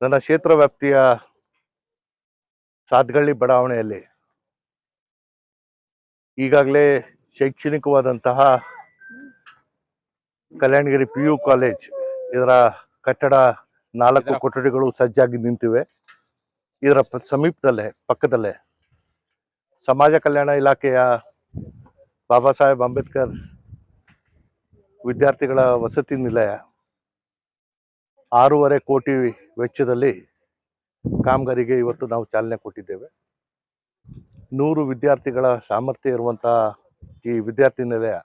ನನ್ನ ಕ್ಷೇತ್ರ ವ್ಯಾಪ್ತಿಯ ಸಾತ್ಗಳ್ಳಿ ಬಡಾವಣೆಯಲ್ಲಿ ಈಗಾಗಲೇ ಶೈಕ್ಷಣಿಕವಾದಂತಹ ಕಲ್ಯಾಣಗಿರಿ PU ಕಾಲೇಜ್ ಇದರ ಕಟ್ಟಡ 4 ಕೊಠಡಿಗಳು ಸಜ್ಜಾಗಿ ನಿಂತಿವೆ. ಇದರ ಸಮೀಪದಲ್ಲೇ ಪಕ್ಕದಲ್ಲೇ ಸಮಾಜ ಕಲ್ಯಾಣ ಇಲಾಖೆಯ ಬಾಬಾ ಸಾಹೇಬ್ ಅಂಬೇಡ್ಕರ್ ವಿದ್ಯಾರ್ಥಿಗಳ ವಸತಿ ನಿಲಯ 6.5 ಕೋಟಿ ವೆಚ್ಚದಲ್ಲಿ ಕಾಮಗಾರಿಗೆ ಇವತ್ತು ನಾವು ಚಾಲನೆ ಕೊಟ್ಟಿದ್ದೇವೆ. 100 ವಿದ್ಯಾರ್ಥಿಗಳ ಸಾಮರ್ಥ್ಯ ಇರುವಂತಹ ಈ ವಿದ್ಯಾರ್ಥಿ ನಿಲಯ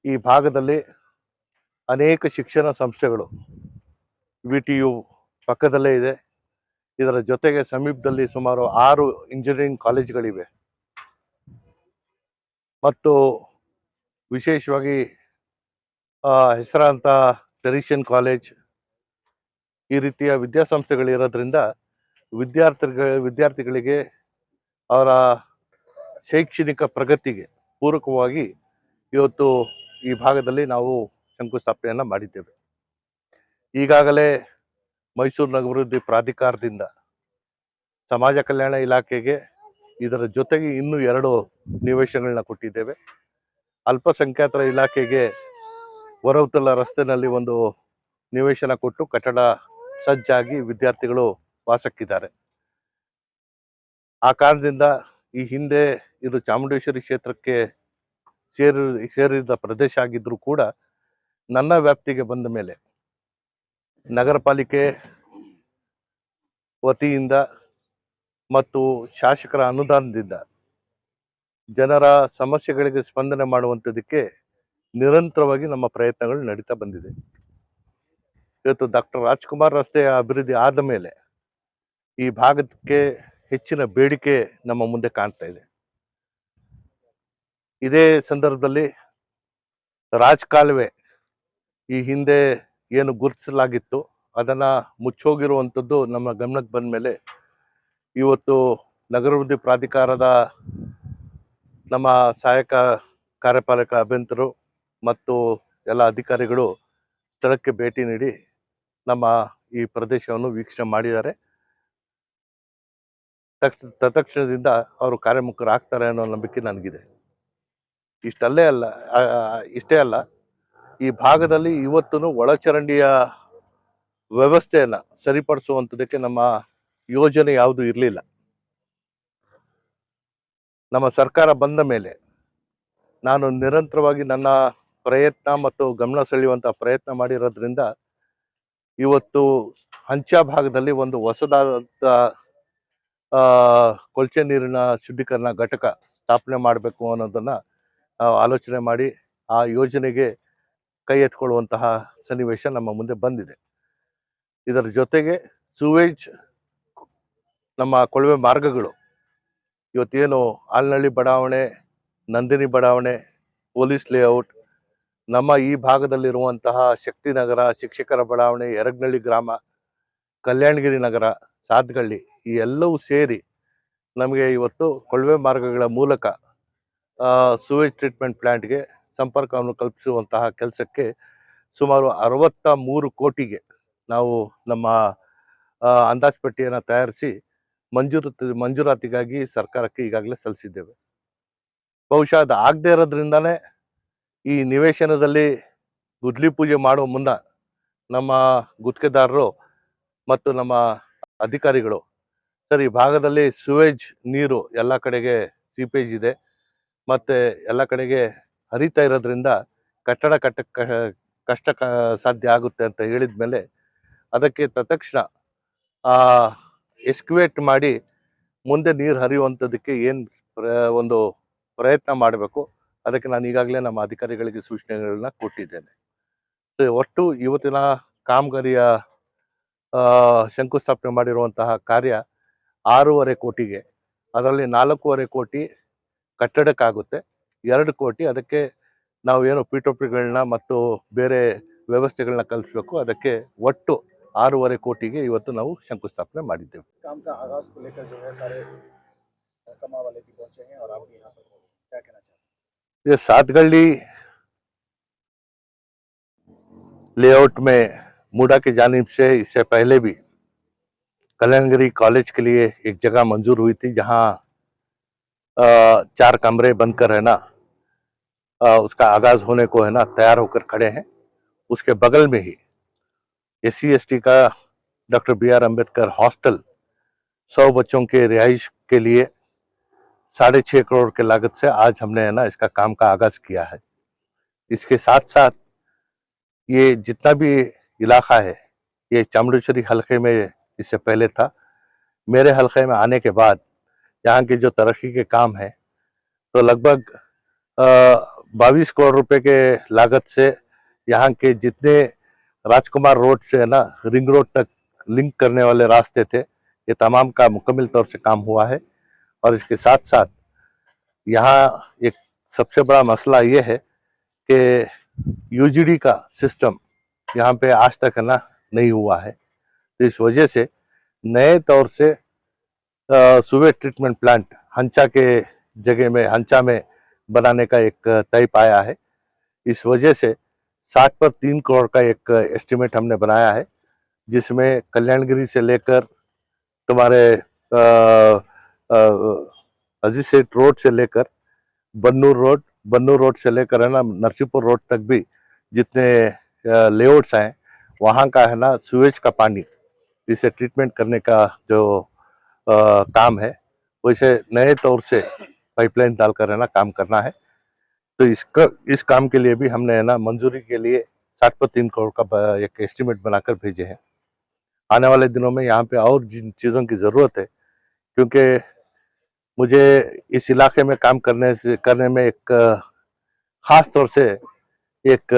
ಈ ಭಾಗದಲ್ಲಿ ಅನೇಕ ಶಿಕ್ಷಣ ಸಂಸ್ಥೆಗಳು VTU ಪಕ್ಕದಲ್ಲೇ ಇದೆ. ಇದರ ಜೊತೆಗೆ ಸಮೀಪದಲ್ಲಿ ಸುಮಾರು 6 ಇಂಜಿನಿಯರಿಂಗ್ ಕಾಲೇಜುಗಳಿವೆ ಮತ್ತು ವಿಶೇಷವಾಗಿ ಹೆಸರಾಂತ ಟೆರಿಷಿಯನ್ ಕಾಲೇಜ್ ಈ ರೀತಿಯ ವಿದ್ಯಾಸಂಸ್ಥೆಗಳಿರೋದ್ರಿಂದ ವಿದ್ಯಾರ್ಥಿಗಳಿಗೆ ಅವರ ಶೈಕ್ಷಣಿಕ ಪ್ರಗತಿಗೆ ಪೂರಕವಾಗಿ ಇವತ್ತು ಈ ಭಾಗದಲ್ಲಿ ನಾವು ಶಂಕುಸ್ಥಾಪನೆಯನ್ನು ಮಾಡಿದ್ದೇವೆ. ಈಗಾಗಲೇ ಮೈಸೂರು ನಗರಾಭಿವೃದ್ಧಿ ಪ್ರಾಧಿಕಾರದಿಂದ ಸಮಾಜ ಕಲ್ಯಾಣ ಇಲಾಖೆಗೆ ಇದರ ಜೊತೆಗೆ ಇನ್ನೂ 2 ನಿವೇಶನಗಳನ್ನ ಕೊಟ್ಟಿದ್ದೇವೆ. ಅಲ್ಪಸಂಖ್ಯಾತರ ಇಲಾಖೆಗೆ ಹೊರವತಲ ರಸ್ತೆಯಲ್ಲಿ ಒಂದು ನಿವೇಶನ ಕೊಟ್ಟು ಕಟ್ಟಡ ಸಜ್ಜಾಗಿ ವಿದ್ಯಾರ್ಥಿಗಳು ವಾಸಕ್ಕಿದ್ದಾರೆ. ಆ ಕಾರಣದಿಂದ ಈ ಹಿಂದೆ ಇದು ಚಾಮುಂಡೇಶ್ವರಿ ಕ್ಷೇತ್ರಕ್ಕೆ ಸೇರಿದ ಪ್ರದೇಶ ಆಗಿದ್ರೂ ಕೂಡ ನನ್ನ ವ್ಯಾಪ್ತಿಗೆ ಬಂದ ಮೇಲೆ ನಗರ ಪಾಲಿಕೆ ವತಿಯಿಂದ ಮತ್ತು ಶಾಸಕರ ಅನುದಾನದಿಂದ ಜನರ ಸಮಸ್ಯೆಗಳಿಗೆ ಸ್ಪಂದನೆ ಮಾಡುವಂಥದ್ದಕ್ಕೆ ನಿರಂತರವಾಗಿ ನಮ್ಮ ಪ್ರಯತ್ನಗಳು ನಡೀತಾ ಬಂದಿದೆ. ಇವತ್ತು ಡಾಕ್ಟರ್ ರಾಜ್ಕುಮಾರ್ ರಸ್ತೆಯ ಅಭಿವೃದ್ಧಿ ಆದ ಮೇಲೆ ಈ ಭಾಗಕ್ಕೆ ಹೆಚ್ಚಿನ ಬೇಡಿಕೆ ನಮ್ಮ ಮುಂದೆ ಕಾಣ್ತಾ ಇದೆ. ಇದೇ ಸಂದರ್ಭದಲ್ಲಿ ರಾಜಕಾಲುವೆ ಈ ಹಿಂದೆ ಏನು ಗುರುತಿಸಲಾಗಿತ್ತು ಅದನ್ನು ಮುಚ್ಚೋಗಿರುವಂಥದ್ದು ನಮ್ಮ ಗಮನಕ್ಕೆ ಬಂದ ಮೇಲೆ ಇವತ್ತು ನಗರಾಭಿವೃದ್ಧಿ ಪ್ರಾಧಿಕಾರದ ನಮ್ಮ ಸಹಾಯಕ ಕಾರ್ಯಪಾಲಕ ಅಭಿಯಂತರು ಮತ್ತು ಎಲ್ಲ ಅಧಿಕಾರಿಗಳು ಸ್ಥಳಕ್ಕೆ ಭೇಟಿ ನೀಡಿ ನಮ್ಮ ಈ ಪ್ರದೇಶವನ್ನು ವೀಕ್ಷಣೆ ಮಾಡಿದ್ದಾರೆ. ತತ್ಕ್ಷಣದಿಂದ ಅವರು ಕಾರ್ಯಮುಖರಾಗ್ತಾರೆ ಅನ್ನೋ ನಂಬಿಕೆ ನನಗಿದೆ. ಇಷ್ಟೇ ಅಲ್ಲ ಈ ಭಾಗದಲ್ಲಿ ಇವತ್ತು ಒಳಚರಂಡಿಯ ವ್ಯವಸ್ಥೆಯನ್ನು ಸರಿಪಡಿಸುವಂಥದ್ದಕ್ಕೆ ನಮ್ಮ ಯೋಜನೆ ಯಾವುದೂ ಇರಲಿಲ್ಲ. ನಮ್ಮ ಸರ್ಕಾರ ಬಂದ ಮೇಲೆ ನಾನು ನಿರಂತರವಾಗಿ ನನ್ನ ಪ್ರಯತ್ನ ಮತ್ತು ಗಮನ ಸೆಳೆಯುವಂಥ ಪ್ರಯತ್ನ ಮಾಡಿರೋದ್ರಿಂದ ಇವತ್ತು ಹಂಚ ಭಾಗದಲ್ಲಿ ಒಂದು ಹೊಸದಾದ ಕೊಳಚೆ ನೀರಿನ ಶುದ್ಧೀಕರಣ ಘಟಕ ಸ್ಥಾಪನೆ ಮಾಡಬೇಕು ಅನ್ನೋದನ್ನು ನಾವು ಆಲೋಚನೆ ಮಾಡಿ ಆ ಯೋಜನೆಗೆ ಕೈ ಎತ್ಕೊಳ್ಳುವಂತಹ ಸನ್ನಿವೇಶ ನಮ್ಮ ಮುಂದೆ ಬಂದಿದೆ. ಇದರ ಜೊತೆಗೆ ಸೂವೇಜ್ ನಮ್ಮ ಕೊಳವೆ ಮಾರ್ಗಗಳು ಇವತ್ತೇನು ಆಲ್ನಳ್ಳಿ ಬಡಾವಣೆ, ನಂದಿನಿ ಬಡಾವಣೆ, ಪೊಲೀಸ್ ಲೇಔಟ್, ನಮ್ಮ ಈ ಭಾಗದಲ್ಲಿರುವಂತಹ ಶಕ್ತಿನಗರ, ಶಿಕ್ಷಕರ ಬಡಾವಣೆ, ಯರಗ್ನಳ್ಳಿ ಗ್ರಾಮ, ಕಲ್ಯಾಣಗಿರಿ ನಗರ, ಸಾತ್ಗಳ್ಳಿ ಈ ಎಲ್ಲವೂ ಸೇರಿ ನಮಗೆ ಇವತ್ತು ಕೊಳವೆ ಮಾರ್ಗಗಳ ಮೂಲಕ ಸೂವೇಜ್ ಟ್ರೀಟ್ಮೆಂಟ್ ಪ್ಲ್ಯಾಂಟ್ಗೆ ಸಂಪರ್ಕವನ್ನು ಕಲ್ಪಿಸುವಂತಹ ಕೆಲಸಕ್ಕೆ ಸುಮಾರು 63 ಕೋಟಿಗೆ ನಾವು ನಮ್ಮ ಅಂದಾಜುಪಟ್ಟಿಯನ್ನು ತಯಾರಿಸಿ ಮಂಜೂರಾತಿಗಾಗಿ ಸರ್ಕಾರಕ್ಕೆ ಈಗಾಗಲೇ ಸಲ್ಲಿಸಿದ್ದೇವೆ. ಬಹುಶಃ ಅದು ಆಗದೇ ಇರೋದ್ರಿಂದನೇ ಈ ನಿವೇಶನದಲ್ಲಿ ಗುದ್ಲಿ ಪೂಜೆ ಮಾಡುವ ಮುನ್ನ ನಮ್ಮ ಗುತ್ತಿಗೆದಾರರು ಮತ್ತು ನಮ್ಮ ಅಧಿಕಾರಿಗಳು ಸರ್ ಈ ಭಾಗದಲ್ಲಿ ಸುವೇಜ್ ನೀರು ಎಲ್ಲ ಕಡೆಗೆ ಸೀಪೇಜ್ ಇದೆ ಮತ್ತು ಎಲ್ಲ ಕಡೆಗೆ ಹರಿತಾ ಇರೋದ್ರಿಂದ ಕಟ್ಟಡ ಕಷ್ಟ ಸಾಧ್ಯ ಆಗುತ್ತೆ ಅಂತ ಹೇಳಿದ ಮೇಲೆ ಅದಕ್ಕೆ ತತ್ಕ್ಷಣ ಎಸ್ಕ್ಯುವೇಟ್ ಮಾಡಿ ಮುಂದೆ ನೀರು ಹರಿಯುವಂಥದ್ದಕ್ಕೆ ಏನು ಒಂದು ಪ್ರಯತ್ನ ಮಾಡಬೇಕು ಅದಕ್ಕೆ ನಾನು ಈಗಾಗಲೇ ನಮ್ಮ ಅಧಿಕಾರಿಗಳಿಗೆ ಸೂಚನೆಗಳನ್ನ ಕೊಟ್ಟಿದ್ದೇನೆ. ಒಟ್ಟು ಇವತ್ತಿನ ಕಾಮಗಾರಿಯ ಶಂಕುಸ್ಥಾಪನೆ ಮಾಡಿರುವಂತಹ ಕಾರ್ಯ 6.5 ಕೋಟಿಗೆ, ಅದರಲ್ಲಿ 4.5 ಕೋಟಿ ಕಟ್ಟಡಕ್ಕಾಗುತ್ತೆ, 2 ಕೋಟಿ ಅದಕ್ಕೆ ನಾವು ಏನು ಪಿಟೋಪಿಗಳನ್ನ ಮತ್ತು ಬೇರೆ ವ್ಯವಸ್ಥೆಗಳನ್ನ ಕಲ್ಪಿಸಬೇಕು, ಅದಕ್ಕೆ ಒಟ್ಟು 6.5 ಕೋಟಿಗೆ ಇವತ್ತು ನಾವು ಶಂಕುಸ್ಥಾಪನೆ ಮಾಡಿದ್ದೇವೆ. ये सातगढ़ी लेआउट में मुडा की जानिब से इससे पहले भी कल्याणगिरी कॉलेज के लिए एक जगह मंजूर हुई थी, जहां 4 कमरे बनकर है ना उसका आगाज होने को है ना तैयार होकर खड़े हैं। उसके बगल में ही SC/ST का डॉक्टर BR अम्बेडकर हॉस्टल 100 बच्चों के रिहाइश के लिए 6.5 करोड़ के लागत से आज हमने है ना इसका काम का आगाज किया है। इसके साथ साथ ये जितना भी इलाका है, ये चामुंडेश्वरी हलके में इससे पहले था। मेरे हलके में आने के बाद यहाँ की जो तरक्की के काम है, तो लगभग 22 करोड़ रुपए के लागत से यहाँ के जितने राजकुमार रोड से है ना रिंग रोड तक लिंक करने वाले रास्ते थे, ये तमाम का मुकम्मल तौर से काम हुआ है। और इसके साथ साथ यहाँ एक सबसे बड़ा मसला ये है कि UGD का सिस्टम यहाँ पे आज तक है ना नहीं हुआ है। तो इस वजह से नए तौर से सुवेज ट्रीटमेंट प्लांट हंचा के जगह में हंचा में बनाने का एक तय पाया है। इस वजह से 60 पर 3 करोड़ का एक एस्टिमेट हमने बनाया है, जिसमें कल्याणगिरी से लेकर तुम्हारे अजीज सेठ रोड से लेकर बन्नूर रोड से लेकर है ना नरसिंहपुर रोड तक भी जितने लेआउट्स हैं, वहाँ का है ना सुवेज का पानी इसे ट्रीटमेंट करने का जो काम है, वैसे नए तौर से पाइपलाइन डालकर है ना काम करना है। तो इस काम के लिए भी हमने है ना मंजूरी के लिए 60 पर 3 करोड़ का एक एस्टिमेट बनाकर भेजे हैं। आने वाले दिनों में यहाँ पे और जिन चीज़ों की ज़रूरत है, क्योंकि मुझे इस इलाके में काम करने में एक ख़ास तौर से एक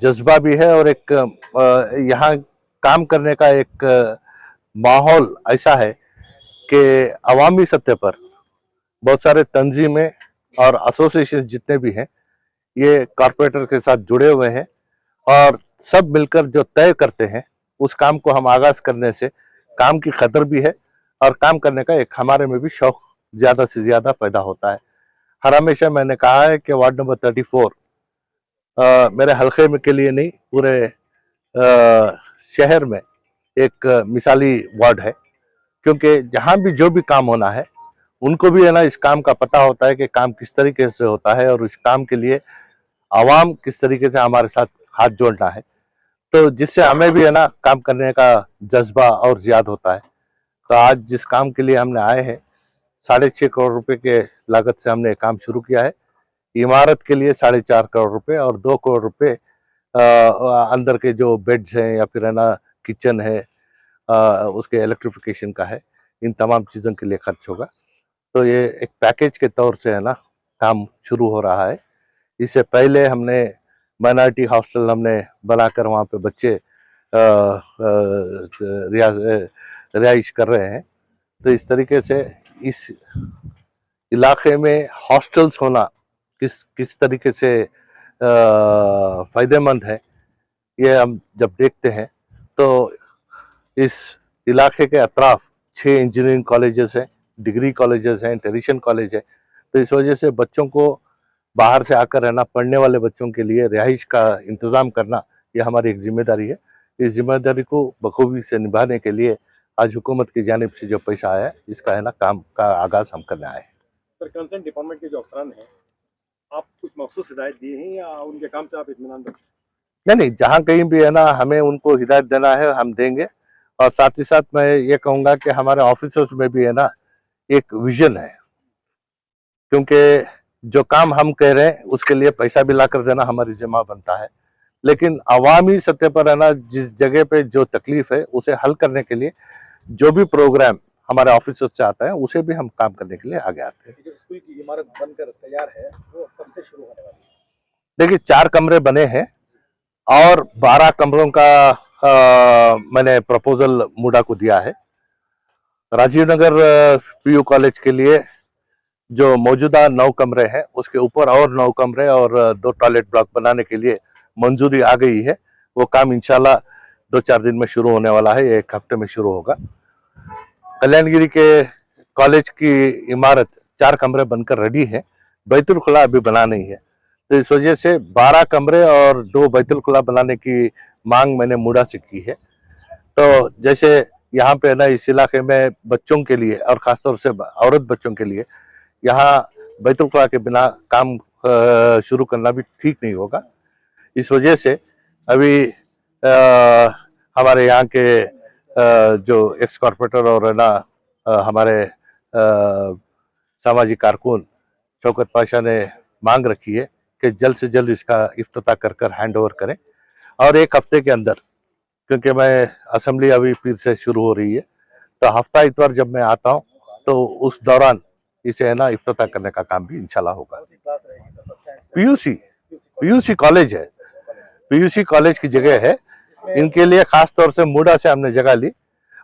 जज्बा भी है और एक यहाँ काम करने का एक माहौल ऐसा है कि अवामी सतह पर बहुत सारे तंजीमें और एसोसिएशन जितने भी हैं, ये कॉरपोरेटर के साथ जुड़े हुए हैं और सब मिलकर जो तय करते हैं, उस काम को हम आगाज करने से काम की कदर भी है और काम करने का एक हमारे में भी शौक ज़्यादा से ज़्यादा पैदा होता है। हर हमेशा मैंने कहा है कि वार्ड नंबर 34 मेरे हल्के में के लिए नहीं, पूरे शहर में एक मिसाली वार्ड है, क्योंकि जहाँ भी जो भी काम होना है, उनको भी है ना इस काम का पता होता है कि काम किस तरीके से होता है और इस काम के लिए आवाम किस तरीके से हमारे साथ हाथ जोड़ना है, तो जिससे हमें भी है ना काम करने का जज्बा और ज्यादा होता है। तो आज जिस काम के लिए हमने आए हैं, 6.5 करोड़ रुपए के लागत से हमने काम शुरू किया है। इमारत के लिए 4.5 करोड़ रुपए और 2 करोड़ रुपए अंदर के जो बेड्स हैं या फिर है ना किचन है, उसके इलेक्ट्रिफिकेशन का है, इन तमाम चीज़ों के लिए खर्च होगा। तो ये एक पैकेज के तौर से है ना काम शुरू हो रहा है। इससे पहले हमने माइनॉरिटी हॉस्टल हमने बनाकर वहाँ पे बच्चे रिहाइश कर रहे हैं। तो इस तरीके से इस इलाके में हॉस्टल्स होना किस तरीके से फायदेमंद है, ये हम जब देखते हैं तो इस इलाके के अतराफ 6 इंजीनियरिंग कॉलेजेस हैं, डिग्री कॉलेजेस हैं, ट्रेडिशन कॉलेज है। तो इस वजह से बच्चों को बाहर से आकर रहना, पढ़ने वाले बच्चों के लिए रिहाइश का इंतज़ाम करना, ये हमारी एक जिम्मेदारी है। इस जिम्मेदारी को बखूबी से निभाने के लिए आज हुकूमत की जानिब से जो पैसा आया है, इसका है ना काम का आगाज़ हम करने आए हैं। सर, कंसर्न डिपार्टमेंट के जो अफसरान हैं, आप कुछ मखसूस हिदायत दी हैं या उनके काम से आप इत्मीनान रखें? नहीं, जहाँ कहीं भी है ना हमें उनको हिदायत देना है, हम देंगे। और साथ ही साथ मैं ये कहूँगा कि हमारे ऑफिसर्स में भी है ना एक विजन है, क्योंकि जो काम हम कह रहे हैं उसके लिए पैसा भी ला कर देना हमारी जिम्मा बनता है, लेकिन अवामी सतह पर है ना जिस जगह पे जो तकलीफ है उसे हल करने के लिए जो भी प्रोग्राम हमारे ऑफिसर्स से आता है, उसे भी हम काम करने के लिए आगे आते हैं। जो स्कूल की इमारत बनकर तैयार है, वो कब से शुरू होने वाली है? देखिए, 4 कमरे बने हैं और 12 कमरों का मैंने प्रपोजल मुडा को दिया है। राजीव नगर PU कॉलेज के लिए जो मौजूदा 9 कमरे हैं, उसके ऊपर और 9 कमरे और 2 टॉयलेट ब्लॉक बनाने के लिए मंजूरी आ गई है। वो काम इंशाल्लाह 2-4 दिन में शुरू होने वाला है, 1 हफ्ते में शुरू होगा। कल्याणगिरी के कॉलेज की इमारत 4 कमरे बनकर रेडी है, बैतुल खुला अभी बना नहीं है। तो इस वजह से 12 कमरे और 2 बैतुल खुला बनाने की मांग मैंने मुडा से की है। तो जैसे यहाँ पे ना इस इलाके में बच्चों के लिए और ख़ासतौर से औरत बच्चों के लिए यहाँ बैतुल खुला के बिना काम शुरू करना भी ठीक नहीं होगा। इस वजह से अभी हमारे यहाँ के जो एक्स कॉर्पोरेटर और है ना हमारे सामाजिक कारकुन शौकत पाशा ने मांग रखी है कि जल्द से जल्द इसका इफ्तिताह कर हैंड ओवर करें और एक हफ्ते के अंदर, क्योंकि मैं असेंबली अभी फिर से शुरू हो रही है, तो हफ्ता इतवार जब मैं आता हूँ तो उस दौरान इसे है ना इफ्तिताह करने का काम भी इंशाल्लाह होगा। क्लास रहेगी sir, first time PUC college है, पीयूसी कॉलेज की जगह है। इनके लिए खास तौर से मुड़ा से हमने जगह ली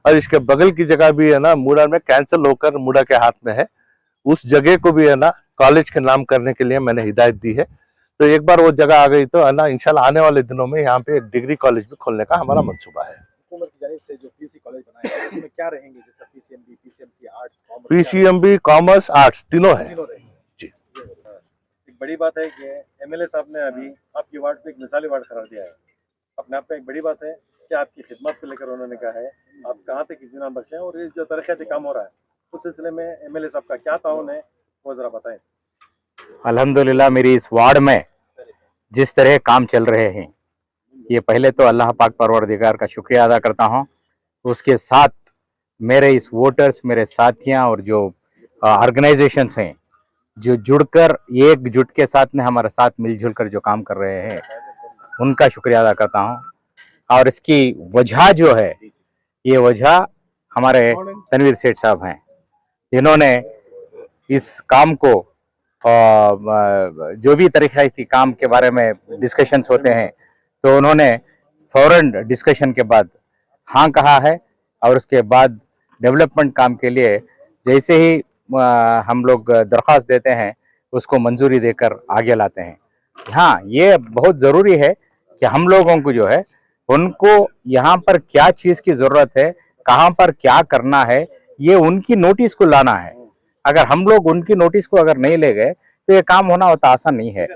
और इसके बगल की जगह भी है ना मुड़ा में कैंसिल होकर मुड़ा के हाथ में है, उस जगह को भी है ना कॉलेज के नाम करने के लिए मैंने हिदायत दी है। तो एक बार वो जगह आ गई तो है ना इंशाल्लाह आने वाले दिनों में यहाँ पे एक डिग्री कॉलेज भी खोलने का हमारा मंसूबा है। हुकूमत की जानिब से जो पीसी कॉलेज बनाया है उसमें क्या रहेंगे, जैसे PCMB, PCMC, arts, commerce? PCMB, commerce, arts तीनों है जी। एक बड़ी बात है कि एमएलए साहब ने अभी आपकी वार्ड को एक मिसाली वार्ड करार दिया है, अपने आप में एक बड़ी बात है कि आपकी खिदमत को लेकर उन्होंने कहा है आप कहाँ तक इत्मीनान बख्शे हैं और ये जो तरक्याती काम हो रहा है उस सिलसिले में एमएलए साहब का क्या ताउन है वो जरा बताएं। अल्हम्दुलिल्लाह मेरी इस वार्ड में जिस तरह काम चल रहे हैं, ये पहले तो अल्लाह पाक परवरदिगार का शुक्रिया अदा करता हूँ। उसके साथ मेरे इस वोटर्स, मेरे साथियाँ और जो ऑर्गेनाइजेशंस हैं जो जुड़कर एकजुट के साथ में हमारे साथ मिलजुल कर जो काम कर रहे हैं, उनका शुक्रिया अदा करता हूँ। और इसकी वजह जो है, ये वजह हमारे तनवीर सेठ साहब हैं, जिन्होंने इस काम को जो भी तरीक़े काम के बारे में डिस्कशंस होते हैं तो उन्होंने फौरन डिस्कशन के बाद हाँ कहा है और उसके बाद डेवलपमेंट काम के लिए जैसे ही हम लोग दरख्वास्त देते हैं उसको मंजूरी देकर आगे लाते हैं। हाँ, ये बहुत ज़रूरी है कि हम लोगों को जो है उनको यहाँ पर क्या चीज़ की ज़रूरत है, कहाँ पर क्या करना है, ये उनकी नोटिस को लाना है। अगर हम लोग उनकी नोटिस को अगर नहीं ले गए तो ये काम होना होता आसान नहीं है।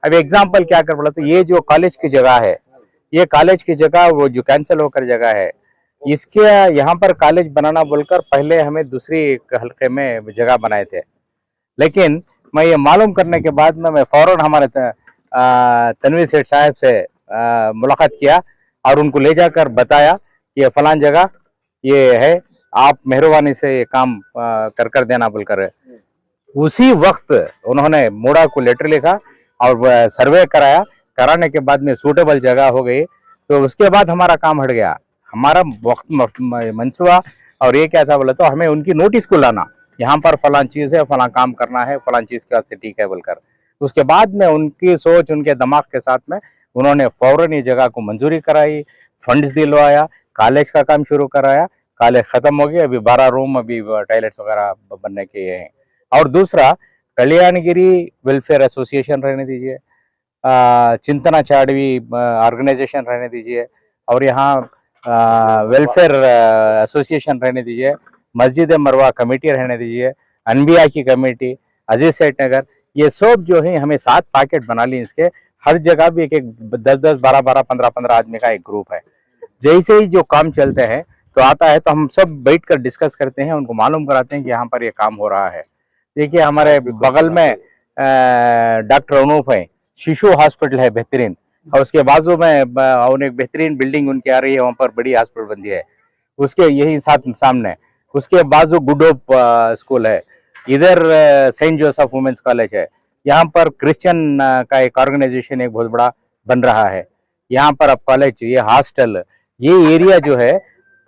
अब एग्जाम्पल क्या कर बोला तो ये जो कॉलेज की जगह है, ये कॉलेज की जगह वो जो कैंसिल होकर जगह है, इसके यहाँ पर कॉलेज बनाना बोलकर पहले हमें दूसरी हल्के में जगह बनाए थे, लेकिन मैं ये मालूम करने के बाद में मैं फौरन हमारे तनवीर सेठ साहब से मुलाकात किया और उनको ले जाकर बताया कि ये फलान जगह ये है, आप मेहरबानी से ये काम कर देना बोलकर। उसी वक्त उन्होंने मुड़ा को लेटर लिखा और सर्वे कराया, कराने के बाद में सूटेबल जगह हो गई, तो उसके बाद हमारा काम हट गया। हमारा वक्त मंसूबा और ये क्या था बोला तो हमें उनकी नोटिस को लाना, यहाँ पर फलान चीज़ है, फलां काम करना है, फलान चीज़ के वास्ते ठीक है बोलकर। उसके बाद में उनकी सोच, उनके दिमाग के साथ में उन्होंने फौरन ये जगह को मंजूरी कराई, फंड्स दिलवाया, कॉलेज का काम शुरू कराया। कॉलेज ख़त्म हो गया, अभी 12 रूम अभी टॉयलेट्स वगैरह बनने के हैं। और दूसरा कल्याणगिरी वेलफेयर एसोसिएशन रहने दीजिए, चिंतना चाड़वी ऑर्गेनाइजेशन रहने दीजिए, और यहाँ वेलफेयर एसोसिएशन रहने दीजिए, मस्जिद मरवा कमेटी रहने दीजिए, अनबिया की कमेटी, अजीज सेठ नगर, ये सब जो है हमें 7 पैकेट बना ली। इसके हर जगह भी एक 10-10, 12-12, 15-15 आदमी का एक ग्रुप है। जैसे ही जो काम चलते हैं तो आता है तो हम सब बैठकर डिस्कस करते हैं, उनको मालूम कराते हैं कि यहाँ पर ये काम हो रहा है। देखिए हमारे बगल में डॉक्टर अनूप है, शिशु हॉस्पिटल है बेहतरीन, और उसके बाजू में एक बेहतरीन बिल्डिंग उनकी आ रही है, वहाँ पर बड़ी हॉस्पिटल बनती है, उसके यही साथ सामने। उसके बाजू गुड होप स्कूल है, इधर सेंट जोसेफ वुमेन्स कॉलेज है, यहाँ पर क्रिश्चियन का एक ऑर्गेनाइजेशन एक बहुत बड़ा बन रहा है। यहाँ पर अब कॉलेज, ये हॉस्टल, ये एरिया जो है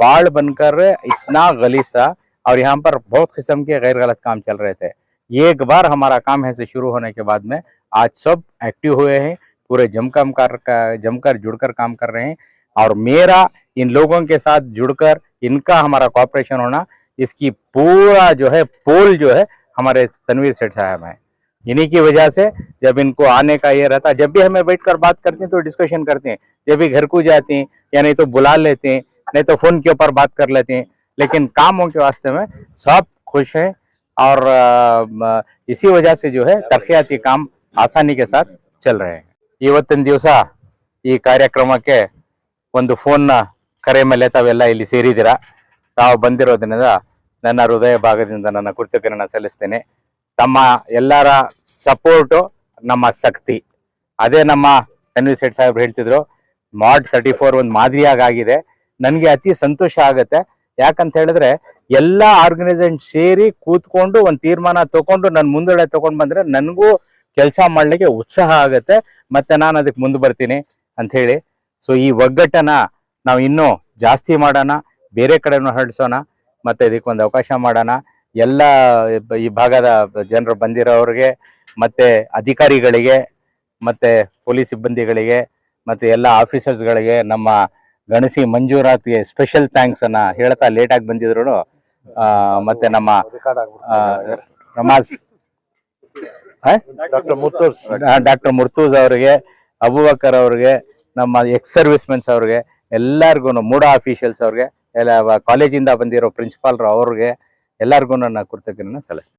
बाढ़ बनकर इतना गलीज था और यहाँ पर बहुत किस्म के गैर गलत काम चल रहे थे। ये एक बार हमारा काम ऐसे शुरू होने के बाद में आज सब एक्टिव हुए हैं, पूरे जमकर जुड़कर काम कर रहे हैं। और मेरा इन लोगों के साथ जुड़कर इनका हमारा कॉपरेशन होना, इसकी पूरा जो है पोल जो है हमारे तनवीर सेठ साहब हैं। इन्हीं की वजह से जब इनको आने का ये रहता, जब भी हमें बैठकर बात करते हैं तो डिस्कशन करते हैं, जब भी घर को जाते हैं या नहीं तो बुला लेते हैं, नहीं तो फोन के ऊपर बात कर लेते हैं, लेकिन कामों के वास्ते में सब खुश हैं। और इसी वजह से जो है तरक्याती काम आसानी के साथ चल रहे हैं। ಇವತ್ತಿನ ದಿವಸ ಈ ಕಾರ್ಯಕ್ರಮಕ್ಕೆ ಒಂದು ಫೋನ್ನ ಕರೆ ಮೇಲೆ ತಾವೆಲ್ಲ ಇಲ್ಲಿ ಸೇರಿದ್ದೀರಾ। ತಾವು ಬಂದಿರೋದ್ರಿಂದ ನನ್ನ ಹೃದಯ ಭಾಗದಿಂದ ನನ್ನ ಕೃತಜ್ಞತೆಯನ್ನು ಸಲ್ಲಿಸ್ತೇನೆ. ತಮ್ಮ ಎಲ್ಲರ ಸಪೋರ್ಟು ನಮ್ಮ ಶಕ್ತಿ. ಅದೇ ನಮ್ಮ ತನ್ವೀರ್ ಸೇಠ್ ಸಾಹೇಬ್ರು ಹೇಳ್ತಿದ್ರು, ಮಾಡ್ 34 ಒಂದು ಮಾದರಿಯಾಗಿ ಆಗಿದೆ. ನನಗೆ ಅತಿ ಸಂತೋಷ ಆಗುತ್ತೆ. ಯಾಕಂತ ಹೇಳಿದ್ರೆ ಎಲ್ಲ ಆರ್ಗನೈಸೇಷನ್ ಸೇರಿ ಕೂತ್ಕೊಂಡು ಒಂದು ತೀರ್ಮಾನ ತಗೊಂಡು ನನ್ನ ಮುಂದಡೆ ತಗೊಂಡು ಬಂದ್ರೆ ನನಗೂ ಕೆಲಸ ಮಾಡ್ಲಿಕ್ಕೆ ಉತ್ಸಾಹ ಆಗುತ್ತೆ, ಮತ್ತೆ ನಾನು ಅದಕ್ಕೆ ಮುಂದೆ ಬರ್ತೀನಿ ಅಂತ ಹೇಳಿ. ಸೊ ಈ ಒಗ್ಗಟ್ಟನ್ನ ನಾವು ಇನ್ನೂ ಜಾಸ್ತಿ ಮಾಡೋಣ, ಬೇರೆ ಕಡೆನೂ ಹರಡಿಸೋಣ, ಮತ್ತೆ ಇದಕ್ಕೊಂದು ಅವಕಾಶ ಮಾಡೋಣ. ಎಲ್ಲ ಈ ಭಾಗದ ಜನರು ಬಂದಿರೋರಿಗೆ, ಮತ್ತೆ ಅಧಿಕಾರಿಗಳಿಗೆ, ಮತ್ತೆ ಪೊಲೀಸ್ ಸಿಬ್ಬಂದಿಗಳಿಗೆ, ಮತ್ತೆ ಎಲ್ಲ ಆಫೀಸರ್ಸ್ಗಳಿಗೆ, ನಮ್ಮ ಗಣಸಿ ಮಂಜುನಾಥ್ಗೆ ಸ್ಪೆಷಲ್ ಥ್ಯಾಂಕ್ಸ್ ಅನ್ನ ಹೇಳ್ತಾ, ಲೇಟ್ ಆಗಿ ಬಂದಿದ್ರು. ಮತ್ತೆ ನಮ್ಮ ನಮಾಜ್ ಡಾಕ್ಟರ್ ಮುರ್ತೂಜ್ ಅವರಿಗೆ, ಅಬೂಬಕರ್ ಅವ್ರಿಗೆ, ನಮ್ಮ ಎಕ್ಸ್ ಸರ್ವಿಸ್ ಮೆನ್ಸ್ ಅವ್ರಿಗೆ, ಎಲ್ಲರಿಗೂ, ಮೂಡಾ ಅಫಿಷಿಯಲ್ಸ್ ಅವ್ರಿಗೆ, ಎಲ್ಲ ಕಾಲೇಜಿಂದ ಬಂದಿರೋ ಪ್ರಿನ್ಸಿಪಾಲ್ರು ಅವ್ರಿಗೆ ಎಲ್ಲರಿಗೂ ನನ್ನ ಕೃತಜ್ಞತೆಯನ್ನು ಸಲ್ಲಿಸ್ತೀನಿ.